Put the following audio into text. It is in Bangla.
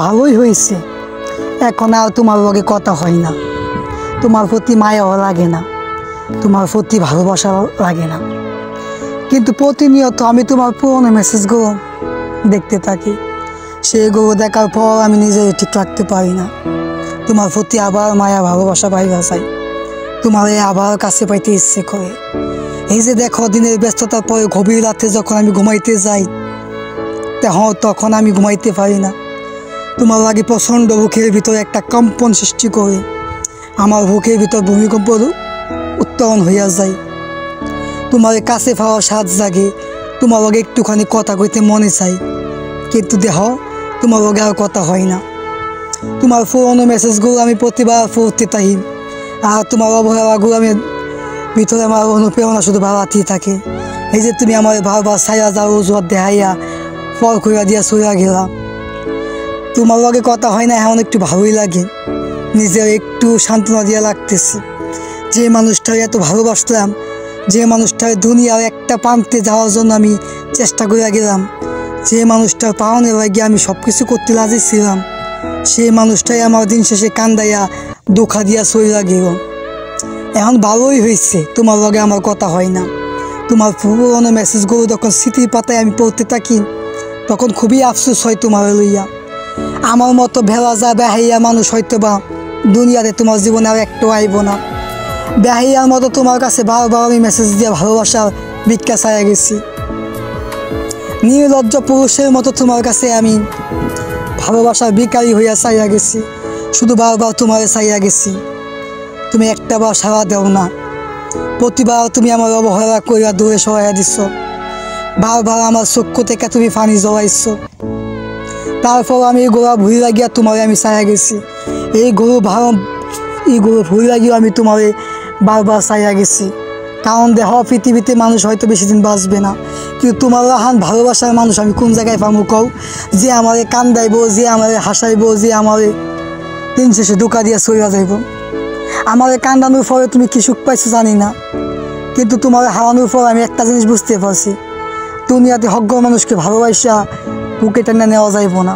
ভালোই হয়েছে, এখন আর তোমার লগে কথা হয় না, তোমার প্রতি মায়াও লাগে না, তোমার প্রতি ভালোবাসা লাগে না। কিন্তু প্রতিনিয়ত আমি তোমার পুরনো মেসেজগুলো দেখতে থাকি, সেগুলো দেখার পর আমি নিজেকে ঠিক রাখতে পারি না। তোমার প্রতি আবার মায়া ভালোবাসা পাইবা চাই, তোমার আবার কাছে পাইতে ইচ্ছে করে। এই যে দেখো, দিনের ব্যস্ততার পরে গভীর রাতে যখন আমি ঘুমাইতে যাই, তখন আমি ঘুমাইতে পারি না। তোমার লাগে প্রচণ্ড বুকের ভিতরে একটা কম্পন সৃষ্টি করে, আমার বুকের ভিতর ভূমিকম্প উত্তোলন হইয়া যায়। তোমার কাছে পাওয়ার স্বাদ জাগে, তোমার লগে একটুখানি কথা কইতে মনে চাই, কিন্তু দেহ তোমার লগে আর কথা হয় না। তোমার পুরনো মেসেজগুলো আমি প্রতিবার পড়তে থাকি, আর তোমার অবহেলাগুলো আমি ভিতরে আমার অনুপ্রেরণা শুধু বাড়াতেই থাকে। এই যে তুমি আমার বারবার ছায়া যাও অজুহাত দেখাইয়া পর কইয়া দিয়া সইয়া গেলা। তোমার লগে কথা হয় না, এখন একটু ভালোই লাগে, নিজের একটু সান্ত্বনা দিয়া লাগতেছে। যে মানুষটাকে এত ভালোবাসলাম, যে মানুষটার দুনিয়ার একটা প্রান্তে যাওয়ার জন্য আমি চেষ্টা করে গেলাম, যে মানুষটার পাওয়ানোর লাগে আমি সব কিছু করতে রাজি ছিলাম, সেই মানুষটাই আমার দিন শেষে কান্দাইয়া ধোঁকা দিয়া সইয়া গেল। এখন ভালোই হয়েছে তোমার লগে আমার কথা হয় না। তোমার পুরোনো মেসেজগুলো যখন স্মৃতির পাতায় আমি পড়তে থাকি, তখন খুবই আফসোস হয় তোমার লইয়া। আমার মতো ভেলা যা বেহাইয়া মানুষ হয়তো বা দুনিয়াতে তোমার জীবনে আর একটু আইব না। বেহাইয়ার মতো তোমার কাছে বারবার আমি মেসেজ দিয়ে ভালোবাসার ভিক্ষা চাইয়া গেছি। নির্লজ্জ পুরুষের মতো তোমার কাছে আমি ভালোবাসার ভিখারি হইয়া চাইয়া গেছি, শুধু বারবার তোমারে চাইয়া গেছি। তুমি একটাবার সাড়া দেও না, প্রতিবার তুমি আমার অবহেলা করিয়া দূরে সরাইয়া দিচ্ছ, বারবার আমার চক্ষু থেকে তুমি পানি জড়াইছ। তারপর আমি এই গোড়া ভুঁড়ি লাগিয়া তোমারে আমি চাইয়া গেছি, এই গরু ভুঁড়ি লাগিয়েও আমি তোমারে বারবার চাইয়া গেছি। কারণ দেহ পৃথিবীতে মানুষ হয়তো বেশি দিন বাঁচবে না, কিন্তু তোমার হান ভালোবাসার মানুষ আমি কোন জায়গায় পাবো কও, যে আমারে কান্দাইব, যে আমারে হাসাইব, যে আমারে দিন শেষে ধোঁকা দিয়া চইয়া যাইব। আমারে কান্দানোর পরে তুমি কি সুখ পাইছো জানি না, কিন্তু তোমার হারানোর পর আমি একটা জিনিস বুঝতে পারছি, দুনিয়াতে হজ্ঞ মানুষকে ভালোবাসা বুকে টেনে নেওয়া যাইব না।